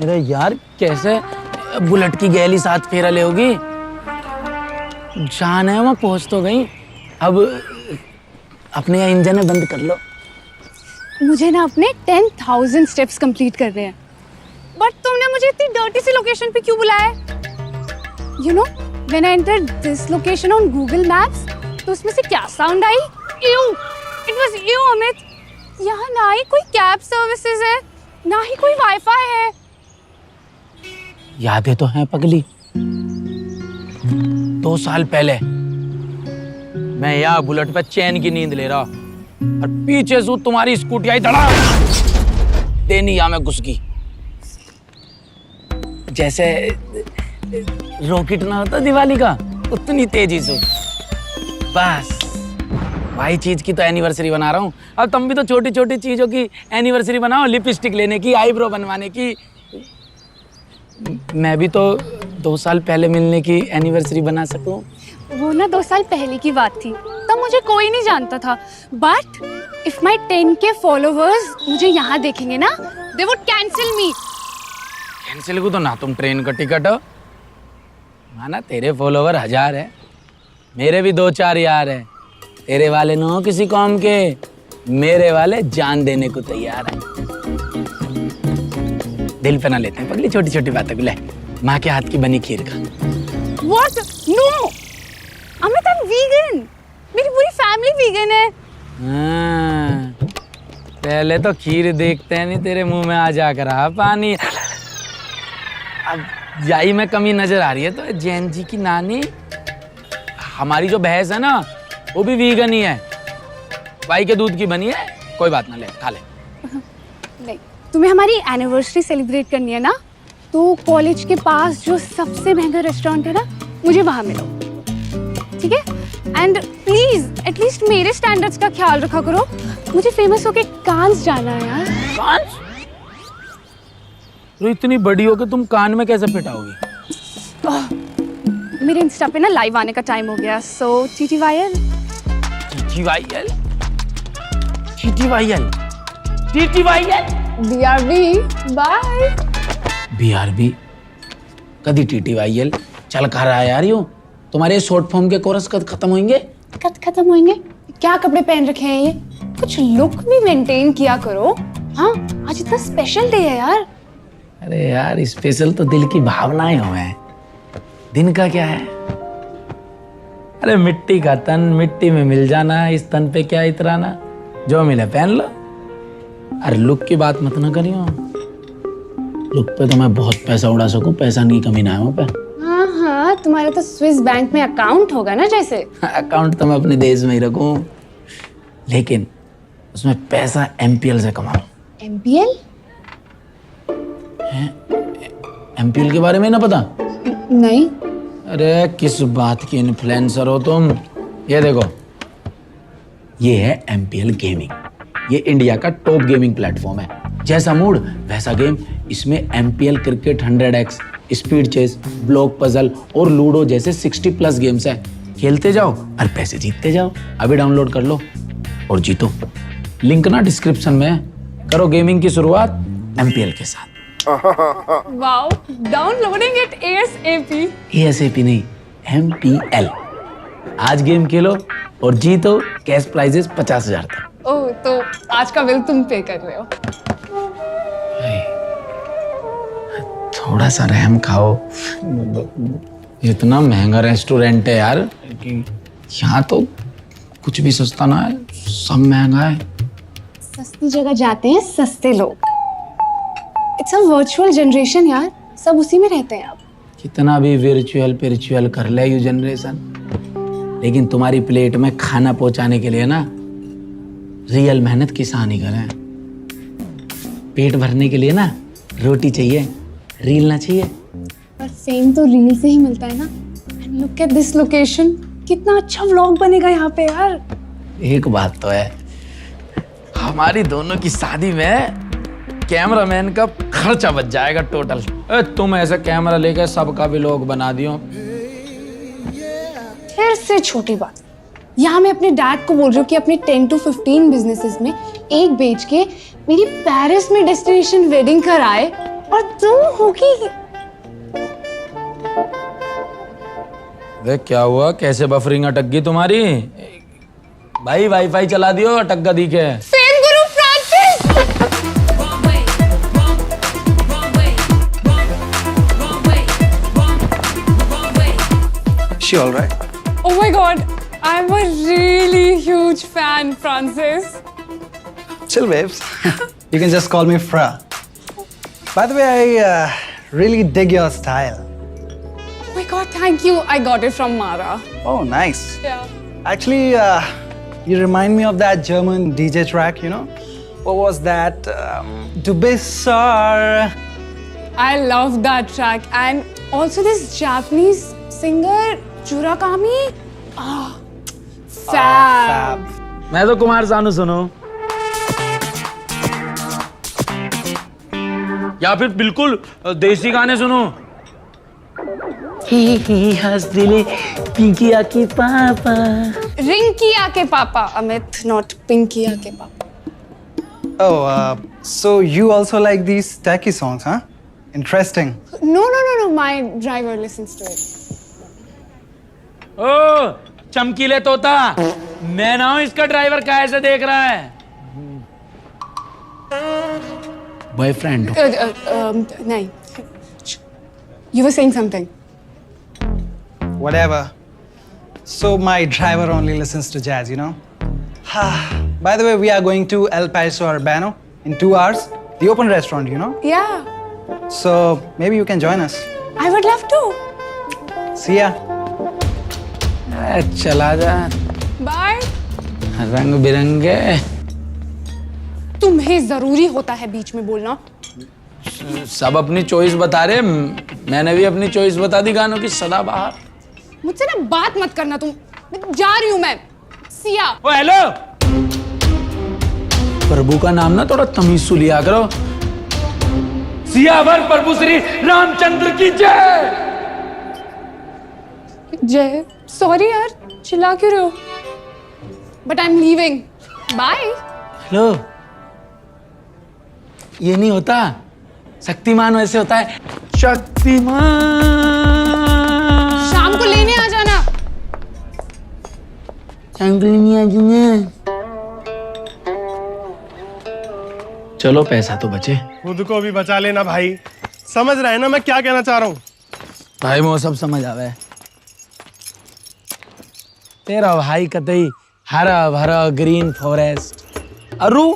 अरे यार कैसे बुलेट की गैली साथ फेरा ले होगी। जान है वहाँ पहुँच तो गई, अब अपने यहाँ इंजन है बंद कर लो। मुझे ना अपने 10,000 स्टेप्स कंप्लीट करने हैं। बट तुमने मुझे इतनी डर्टी सी लोकेशन पे क्यों बुलाया? You know when I entered this location on Google maps तो उसमें से क्या sound I? You, it was you Amit. यहाँ ना ही कोई कैब सर्विसेज है, ना ही कोई वाईफाई है। यादें तो हैं पगली। 2 साल पहले मैं यहाँ बुलेट पे चैन की नींद ले रहा और पीछे से तुम्हारी स्कूटी आई धड़ा देनी यहाँ में घुस गई। जैसे रॉकेट ना होता दिवाली का, उतनी तेजी से। बस भाई चीज की तो एनिवर्सरी बना रहा हूँ। अब तुम भी तो छोटी छोटी चीजों की एनिवर्सरी बनाओ, लिपस्टिक लेने की, आईब्रो बनवाने की। मैं भी तो 2 साल पहले मिलने की एनिवर्सरी बना सकूं। वो ना 2 साल पहले की बात थी, तब मुझे कोई नहीं जानता था। But if my 10K followers मुझे यहाँ देखेंगे ना, they would cancel me. Cancel को तो ना तुम ट्रेन का टिकट हो माना। तेरे फॉलोवर 1000 है, मेरे भी 2-4 यार है। तेरे वाले न हो किसी कौम के, मेरे वाले जान देने को तैयार है। दिल पे ना लेते हैं पगली छोटी छोटी बातें को। ले माँ के हाथ की बनी खीर का। What? No! Amit, I'm vegan. मेरी पूरी फैमिली वीगन है। हाँ, पहले तो खीर देखते हैं नहीं तेरे मुंह में आ जाकर रहा पानी। अब यही में कमी नजर आ रही है तो जैन जी की नानी। हमारी जो भैंस है ना वो भी वीगन ही है, गाय के दूध की बनी है। कोई बात ना, ले खा ले। नहीं, तुम्हें हमारी एनिवर्सरी सेलिब्रेट करनी है ना, तो कॉलेज के पास जो सबसे महंगा रेस्टोरेंट है ना, मुझे वहां मिलो, ठीक है? एंड प्लीज एटलीस्ट मेरे स्टैंडर्ड्स का ख्याल रखा करो। मुझे फेमस होके कांस जाना है यार। कांस? तो इतनी बड़ी हो के तुम कान में कैसे पिटाओगी? मेरे इंस्टा पे ना लाइव आने का टाइम हो गया, so TTYL। TTYL? TTYL? TTYL? BRB, bye. BRB? कदी TTYL? चल कर रहा है यार यूं। तुम्हारे शॉर्ट फॉर्म के कोरस कद खत्म होंगे? कद खत्म होंगे? क्या कपड़े पहन रखे हैं ये? कुछ लुक भी मेंटेन किया करो। हाँ, आज इतना स्पेशल डे है यार। अरे यार स्पेशल तो दिल की भावनाएं हुए हैं, दिन का क्या है? अरे मिट्टी का तन मिट्टी में मिल जाना, इस तन पे क्या इतराना, जो मिले पहन लो। अरे लुक की बात मत ना करियो, लुक पे तो मैं बहुत पैसा उड़ा सकूं, पैसा नहीं कमी ना है वहाँ पे। हाँ हाँ, तुम्हारा तो स्विस बैंक में अकाउंट होगा ना जैसे। अकाउंट तो मैं अपने देश में ही रखूं, लेकिन उसमें पैसा MPL से कमाऊं। MPL? MPL के बारे में ना पता? नहीं। अरे किस बात की इन्फ्लुएंसर हो तुम? ये देखो, ये है MPL गेमिंग। ये इंडिया का टॉप गेमिंग प्लेटफॉर्म है। जैसा मूड वैसा गेम। इसमें MPL cricket 100x, speed chess, block puzzle और लूडो जैसे 60+ गेम्स है। खेलते जाओ और पैसे जीतते जाओ। अभी डाउनलोड कर लो और जीतो। लिंक ना डिस्क्रिप्शन में है। करो गेमिंग की शुरुआत MPL के साथ। Wow, downloading it ASAP। ASAP नहीं, MPL। आज गेम खेलो और जीतो कैश प्राइजेस 50,000 तक। ओह, तो आज का बिल तुम पे कर रहे हो? थोड़ा सा रहम खाओ। इतना महंगा रेस्टोरेंट है यार, यहाँ तो कुछ भी सस्ता ना है, सब महंगा है। सस्ती जगह जाते हैं सस्ते लोग। इट्स अ वर्चुअल जनरेशन यार, सब उसी में रहते हैं अब। कितना भी वर्चुअल कर ले यू जनरेशन, लेकिन तुम्हारी प्लेट में खाना पहुंचाने के लिए ना रियल मेहनत किसान ही करें। पेट भरने के लिए ना रोटी चाहिए, रील ना चाहिए। पर फेम तो रील से ही मिलता है ना। And look at this location, कितना अच्छा व्लॉग बनेगा यहाँ पे यार। एक बात तो है, हमारी दोनों की शादी में कैमरामैन का खर्चा बच जाएगा टोटल। तुम ऐसा कैमरा लेकर सबका भी व्लॉग बना दियो। फिर से छोटी बात, यहाँ मैं अपने डैड को बोल रही हूँ कि अपने 10 to 15 बिजनेसेस में एक बेच के मेरी पेरिस में डेस्टिनेशन वेडिंग कराए। और तुम होगी। वे क्या हुआ, कैसे बफरिंग अटक गई तुम्हारी? भाई वाईफाई चला दियो, अटक गा दिखे। Fame Guru Francis. She all right? Oh my God, I'm a really huge fan, Francis. Chill, babes. You can just call me Fra. By the way, I really dig your style. Oh my God, thank you. I got it from Mara. Oh, nice. Yeah. Actually, you remind me of that German DJ track, you know? What was that? Du bist so... I love that track. And also this Japanese singer, Murakami. Ah, fab. मैं तो कुमार सानू सुनो, या फिर बिल्कुल देसी गाने सुनो। ही हंस दिले पिंकिया के पापा। Rinkia ke papa, Amit, not Pinkia ke papa. Oh, so you also like these tacky songs, huh? Interesting. No, no, no, no. My driver listens to it. ओ चमकीले तोता, मैं ना हूं इसका ड्राइवर, कैसे देख रहा है? Boyfriend. No. You were saying something. Whatever. So my driver only listens to jazz, you know? By the way, we are going to El Paso Urbano in 2 hours. The open restaurant, you know? Yeah, So maybe you can join us. I would love to. See ya. चला जा, Bye. रंग बिरंगे। तुम्हें जरूरी होता है बीच में बोलना। सब अपनी चॉइस बता रहे, मैंने भी अपनी चॉइस बता दी गानों की सदाबहार। मुझसे ना बात मत करना तुम, मैं जा रही हूँ मैं। सिया। ओ हेलो, प्रभु का नाम ना थोड़ा तमीज से लिया करो। सियावर प्रभु श्री रामचंद्र की जय। जय। सॉरी यार, चिल्ला क्यों रहे हो? But I am leaving. Bye. Hello, ये नहीं होता, शक्तिमान वैसे होता है। शक्तिमान। शाम को लेने आ जाना। चलो पैसा तो बचे। खुद को भी बचा लेना भाई, समझ रहे हैं ना मैं क्या कहना चाह रहा हूँ? भाई वो सब समझ आवे। तेरा भाई कतई हरा भरा ग्रीन फॉरेस्ट, अरु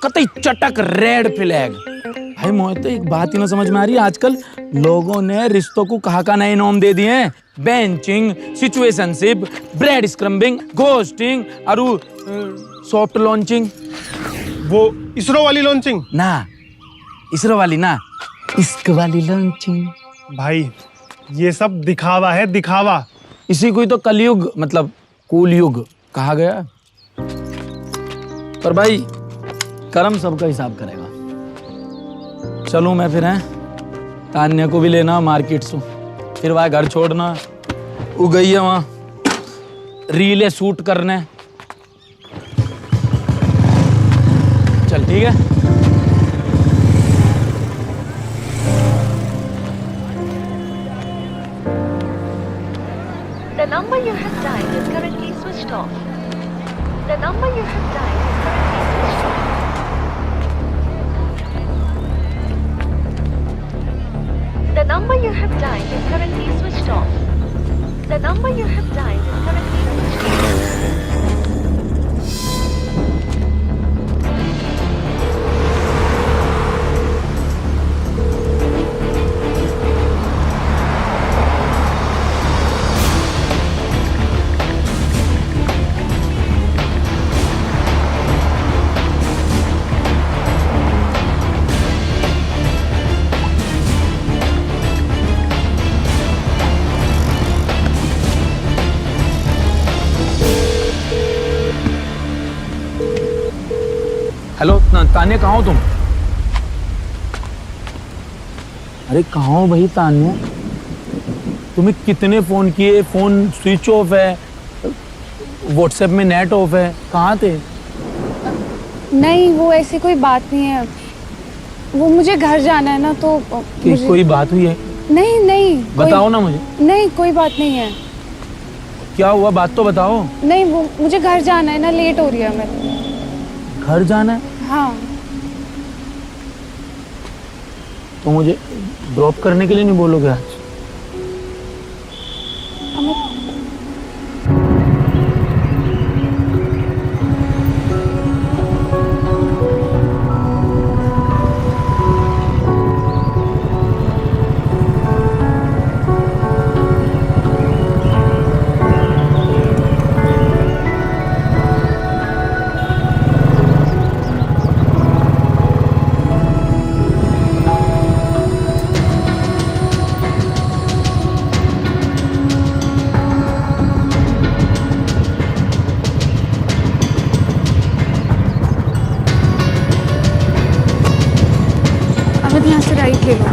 कतई चटक रेड फ्लैग। भाई मोहित तो एक बात ही ना समझ में आ रही है, आजकल लोगों ने रिश्तों को कहा का नए नाम दे दिए हैं। बेंचिंग, सिचुएशनशिप, ब्रेड स्क्रम्बिंग, घोस्टिंग, अरु सॉफ्ट लॉन्चिंग। वो इसरो वाली लॉन्चिंग? ना इसरो वाली ना, इश्क वाली लॉन्चिंग। भाई ये सब दिखावा है, दिखावा। इसी को ही तो कलयुग मतलब कूल युग कहा गया। पर भाई कर्म सबका हिसाब करेगा। चलूं मैं फिर, हैं तान्या को भी लेना मार्केट से, फिर वह घर छोड़ना। वो गई है वहां रीले शूट करने। चल ठीक है। The number you have dialed is currently switched off. The number you have dialed is currently switched off. The number you have dialed is currently switched off. The number you have dialed is currently switched off. Hello Tanya, कहाँ हो तुम? अरे कहाँ हो भाई तान्या? तुम्हें कितने phone किए, फोन स्विच ऑफ है, व्हाट्सएप में नेट ऑफ है, कहाँ थे? नहीं, वो ऐसी कोई बात नहीं है। वो मुझे घर जाना है ना, तो मुझे... कोई बात हुई है? नहीं नहीं, बताओ ना मुझे। नहीं कोई बात नहीं है। क्या हुआ, बात तो बताओ। नहीं, वो मुझे घर जाना है ना, लेट हो रही है मैं। घर जाना है? हाँ। तो मुझे ड्रॉप करने के लिए नहीं बोलोगे आज? अमित, यहाँ से राइट ले लो।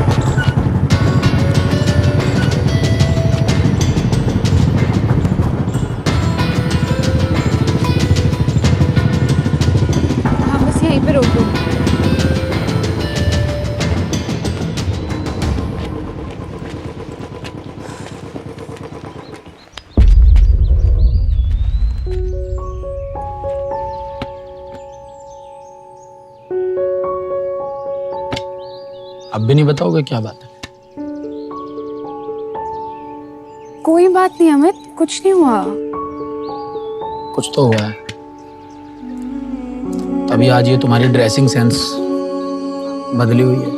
हाँ, बस यहीं पे रोक दो। अब भी नहीं बताओगे क्या बात है? कोई बात नहीं अमित, कुछ नहीं हुआ। कुछ तो हुआ है। तभी आज ये तुम्हारी ड्रेसिंग सेंस बदली हुई है।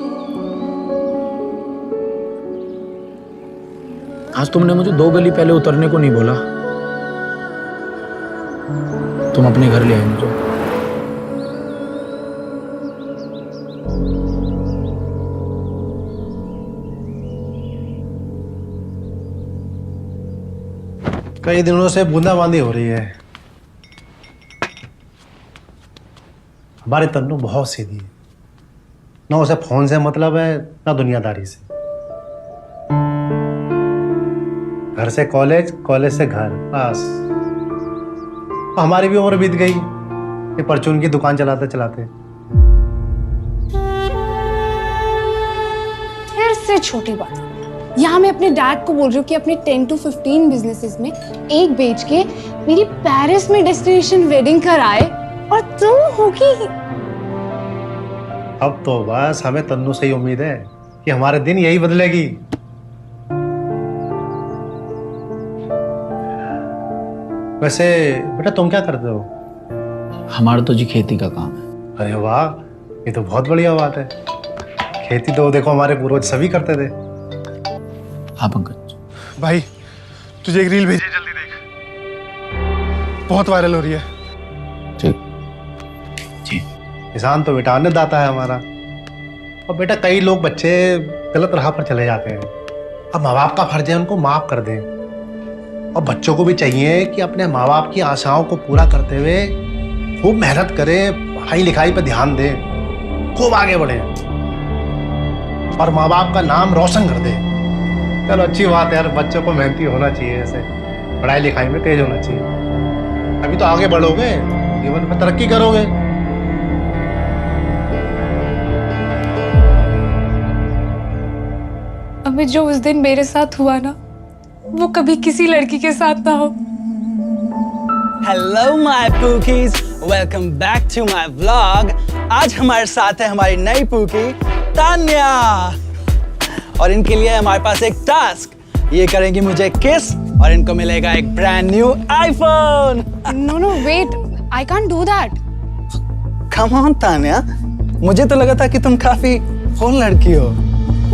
आज तुमने मुझे 2 गली पहले उतरने को नहीं बोला, तुम अपने घर ले आए मुझे। कई दिनों से बूंदाबांदी हो रही है। हमारी तन्नू बहुत सीधी है, ना उसे फोन से मतलब है ना दुनियादारी से। घर से कॉलेज, कॉलेज से घर, बस। हमारी भी उम्र बीत गई ये परचून की दुकान चलाते चलाते। फिर से छोटी बात, यहाँ मैं अपने डैड को बोल रही हूँ कि अपने 10 to 15 बिजनेसेस में एक बेच के मेरी पेरिस में डेस्टिनेशन वेडिंग कराए, और तुम होगी। अब तो बस हमें तन्नू से ही उम्मीद है कि हमारे दिन यही बदलेगी। वैसे बेटा तुम क्या करते हो? हमारा तो जी खेती का काम है। अरे वाह, ये तो बहुत बढ़िया बात है। खेती तो देखो हमारे पूर्वज सभी करते थे। हाँ पंकज भाई, तुझे एक रील भेजी, जल्दी देख, बहुत वायरल हो रही है। ठीक जी। किसान तो बेटा अन्नदाता है हमारा। और बेटा कई लोग बच्चे गलत राह पर चले जाते हैं, अब माँ बाप का फर्ज है उनको माफ कर दें। और बच्चों को भी चाहिए कि अपने माँ बाप की आशाओं को पूरा करते हुए खूब मेहनत करें, पढ़ाई लिखाई पे ध्यान दें, खूब आगे बढ़े और माँ बाप का नाम रोशन कर दें। चलो अच्छी बात है यार, बच्चों को मेहनती होना चाहिए, ऐसे पढ़ाई लिखाई में तेज होना चाहिए। अभी तो आगे बढ़ोगे, जीवन में तरक्की करोगे। अमित, जो उस दिन मेरे साथ हुआ ना, वो कभी किसी लड़की के साथ ना हो। Hello my pookies, welcome back to my vlog. आज हमारे साथ है हमारी नई पूकी तान्या, और इनके लिए हमारे पास एक टास्क। ये करेंगी मुझे किस और इनको मिलेगा एक brand new iPhone. No no wait, I can't do that. Come on Tanya, मुझे तो लगा था कि तुम काफी फोन लड़की हो।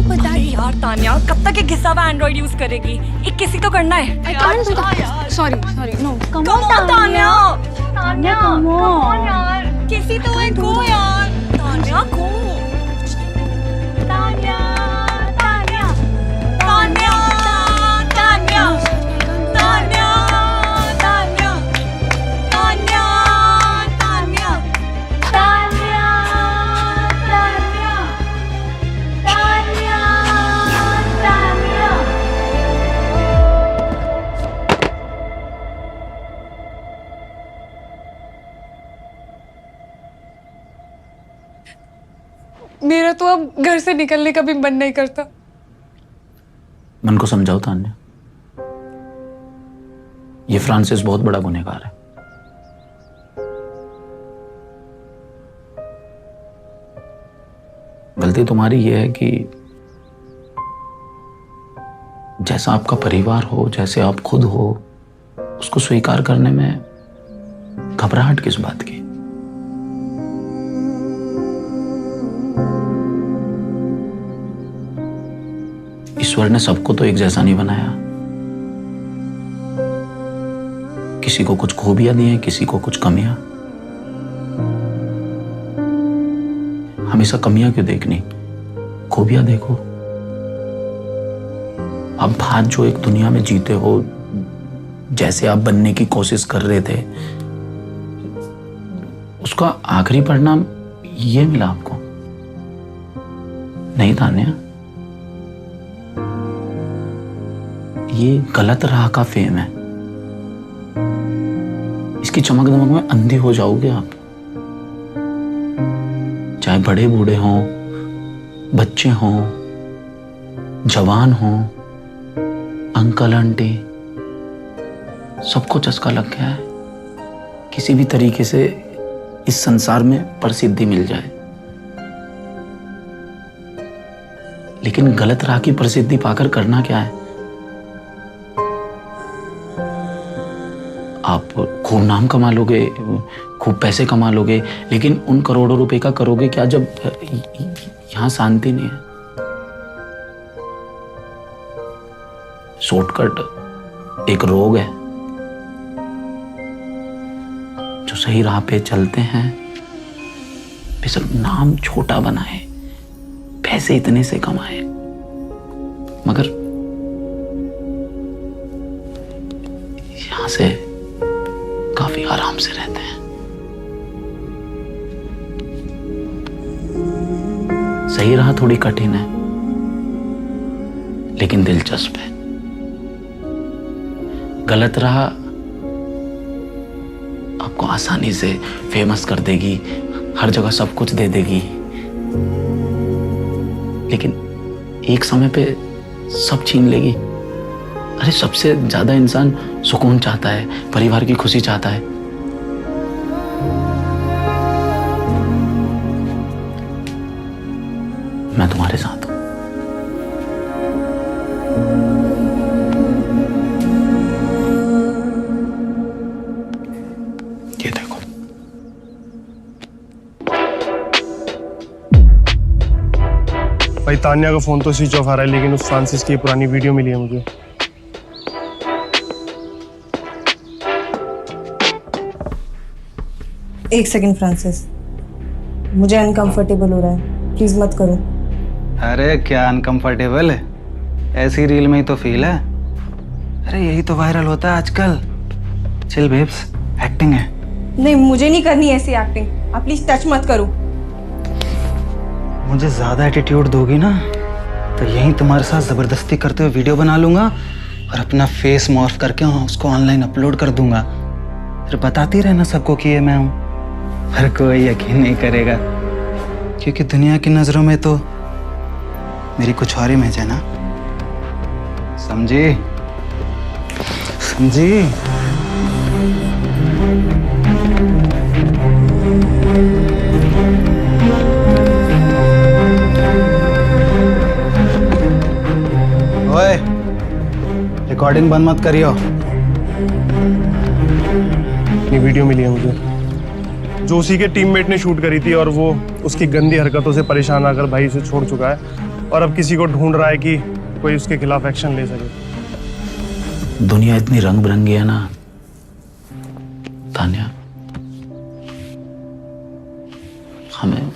अरे यार तान्या, कब तक एक घिसा हुआ एंड्रॉइड यूज करेगी? एक किसी तो करना है। I can't do that. Sorry no, come on Tanya, Tanya come on यार, किसी तो एक गो यार, तान्या गो, तान्या तान्या तान्या तान्या तान्या तान्या तान्या तान्या तान्या तान्या तान्या। मेरा तो अब घर से निकलने का भी मन नहीं करता। मन को समझाओ तान्या, ये फ्रांसिस बहुत बड़ा गुनहगार है। गलती तुम्हारी ये है कि जैसा आपका परिवार हो, जैसे आप खुद हो, उसको स्वीकार करने में घबराहट किस बात की? ईश्वर ने सबको तो एक जैसा नहीं बनाया। किसी को कुछ खूबियां दी हैं, किसी को कुछ कमियां। हमेशा कमियां क्यों देखनी, खूबियां देखो। अब आज जो एक दुनिया में जीते हो, जैसे आप बनने की कोशिश कर रहे थे, उसका आखिरी परिणाम ये मिला आपको। नहीं तान्या, ये गलत राह का फेम है। इसकी चमक दमक में अंधे हो जाओगे आप। चाहे बड़े बूढ़े हों, बच्चे हों, जवान हों, अंकल आंटी, सबको चस्का लग गया है किसी भी तरीके से इस संसार में प्रसिद्धि मिल जाए। लेकिन गलत राह की प्रसिद्धि पाकर करना क्या है? आप खूब नाम कमा लोगे, खूब पैसे कमा लोगे, लेकिन उन करोड़ों रुपए का करोगे क्या जब यहां शांति नहीं है? शॉर्टकट एक रोग है। जो सही राह पे चलते हैं, बेशक नाम छोटा बनाए, पैसे इतने से कमाए, मगर यहां से काफी आराम से रहते हैं। सही राह थोड़ी कठिन है, लेकिन दिलचस्प है। गलत राह आपको आसानी से फेमस कर देगी, हर जगह सब कुछ दे देगी, लेकिन एक समय पे सब छीन लेगी। अरे सबसे ज्यादा इंसान सुकून चाहता है, परिवार की खुशी चाहता है। मैं तुम्हारे साथ हूं। ये देखो, भाई तान्या का फोन तो स्विच ऑफ आ रहा है, लेकिन उस फ्रांसिस की पुरानी वीडियो मिली है मुझे। एक सेकंड फ्रांसिस, मुझे अनकंफर्टेबल हो रहा है, प्लीज मत करो। अरे क्या अनकंफर्टेबल है, ऐसी रील में ही तो फील है। अरे यही तो वायरल होता है आजकल। चिल बेब्स, एक्टिंग है। नहीं, मुझे नहीं करनी ऐसी एक्टिंग, आप प्लीज टच मत करो। मुझे ज्यादा एटीट्यूड दोगी ना तो यही तुम्हारे साथ जबरदस्ती करते हुए वीडियो बना लूंगा और अपना फेस मॉर्फ करके उसको ऑनलाइन अपलोड कर दूंगा। फिर बताती रहना सबको कि ये मैं हूं, पर कोई यकीन नहीं करेगा, क्योंकि दुनिया की नजरों में तो मेरी कुछ और इमेज है ना। समझी? समझी? ओए, रिकॉर्डिंग बंद मत करियो। ये वीडियो मिली है मुझे, जो उसी के टीममेट ने शूट करी थी, और वो उसकी गंदी हरकतों से परेशान आकर भाई उसे छोड़ चुका है और अब किसी को ढूंढ रहा है कि कोई उसके खिलाफ एक्शन ले सके। दुनिया इतनी रंग बिरंगी है ना तान्या, हमें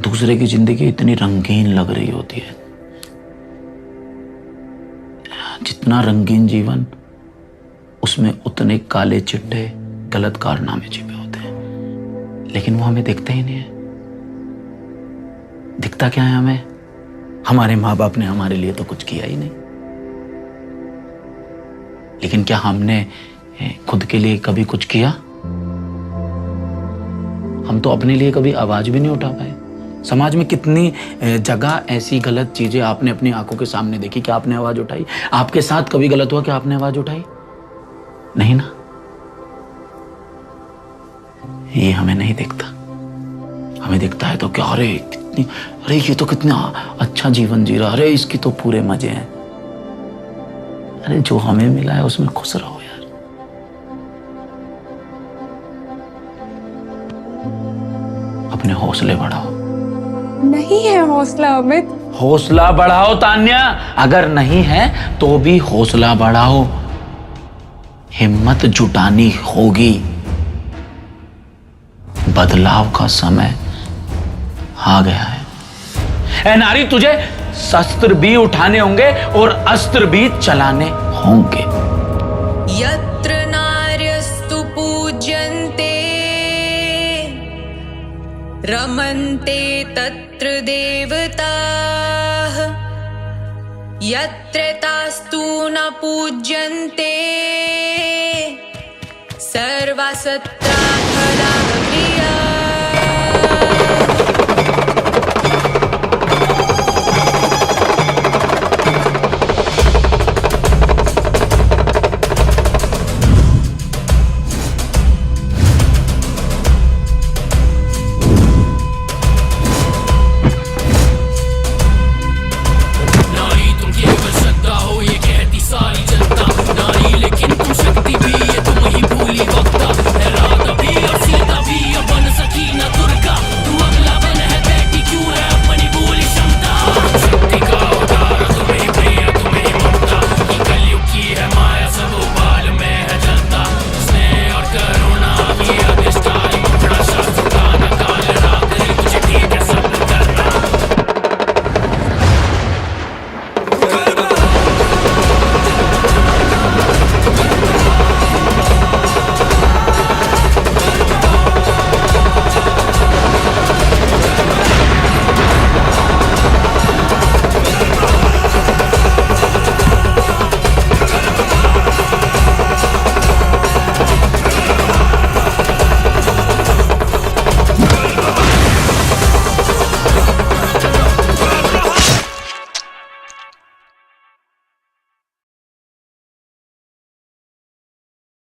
दूसरे की जिंदगी इतनी रंगीन लग रही होती है। जितना रंगीन जीवन, उसमें उतने काले चिट्टे गलत कारनामे छिपे होते हैं, लेकिन वो हमें दिखते ही नहीं है। दिखता क्या है हमें? हमारे माँ बाप ने हमारे लिए तो कुछ किया ही नहीं, लेकिन क्या हमने खुद के लिए कभी कुछ किया? हम तो अपने लिए कभी आवाज भी नहीं उठा पाए। समाज में कितनी जगह ऐसी गलत चीजें आपने अपनी आंखों के सामने देखी कि आपने आवाज उठाई? आपके साथ कभी गलत हुआ कि आपने आवाज उठाई? नहीं ना। ये हमें नहीं दिखता। हमें दिखता है तो क्या, अरे ये तो कितना अच्छा जीवन जी रहा, अरे इसकी तो पूरे मजे हैं। अरे जो हमें मिला है उसमें खुश रहो यार। अपने हौसले बढ़ाओ। नहीं है हौसला अमित। हौसला बढ़ाओ तान्या, अगर नहीं है तो भी हौसला बढ़ाओ। हिम्मत जुटानी होगी। बदलाव का समय आ गया है। ए नारी, तुझे शस्त्र भी उठाने होंगे और अस्त्र भी चलाने होंगे। यत्र नार्यस्तु पूज्यन्ते रमन्ते तत्र देवताः यत्र तास्तु न पूज्यन्ते सर्वसत्रा